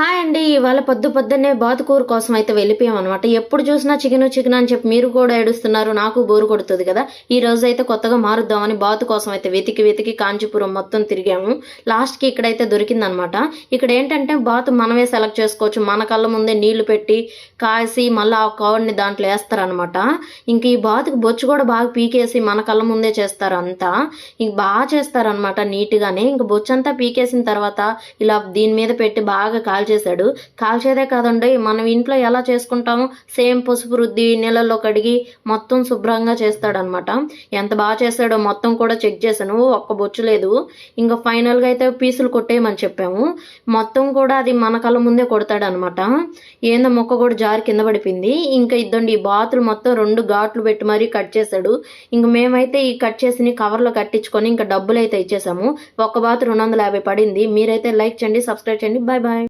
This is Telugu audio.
హాయ్ అండి. ఇవాళ పొద్దున్నే బాతుకూర కోసం అయితే వెళ్ళిపోయామనమాట. ఎప్పుడు చూసినా చికెను అని చెప్పి మీరు కూడా ఏడుస్తున్నారు. నాకు బోర్ కొడుతది కదా! ఈ రోజైతే కొత్తగా మారుద్దామని బాతు కోసం అయితే వెతికి కాంచీపురం మొత్తం తిరిగాము. లాస్ట్‌కి ఇక్కడైతే దొరికిందనమాట. ఇక్కడేంటంటే బాతు మనమే సెలెక్ట్ చేసుకోవచ్చు. మన కళ్ళ ముందే నీళ్లు పెట్టి, కాసి మళ్ళా ఆ కోడిని దాంట్లో ఏస్తారనమాట. ఇంక ఈ బాతుకి బొచ్చు కూడా బాగా పీకేసి మన కళ్ళ ముందే చేస్తారు అంతా. ఇంక చేస్తారనమాట నీట్‌గానే. ఇంక బొచ్చంతా పీకేసిన తర్వాత ఇలా దీని మీద పెట్టి బాగా కాల్చేశాడు. కాల్చేదే కాదండి, మనం ఇంట్లో ఎలా చేసుకుంటామో సేమ్ పసుపు రుద్ది నీళ్ళల్లో కడిగి మొత్తం శుభ్రంగా చేస్తాడనమాట. ఎంత బాగా చేశాడో మొత్తం కూడా చెక్ చేశాను. ఒక్క బొచ్చు లేదు. ఇంకా ఫైనల్‌గా అయితే పీసులు కొట్టేయమని చెప్పాము. మొత్తం కూడా అది మన కళ్ళ ముందే కొడతాడనమాట. ఏందో మొక్క కూడా జారి కింద పడిపోయింది. ఇంకా ఇద్దండి ఈ బాతులు మొత్తం 2 ఘాట్లు పెట్టి మరీ కట్ చేశాడు. ఇంక మేమైతే ఈ కట్ చేసినవి కవర్‌లో కట్టించుకొని ఇంకా డబ్బులైతే ఇచ్చేసాము. ఒక్క బాతు 250 పడింది. మీరైతే లైక్ చేయండి, సబ్స్క్రైబ్ చేయండి. Bye bye.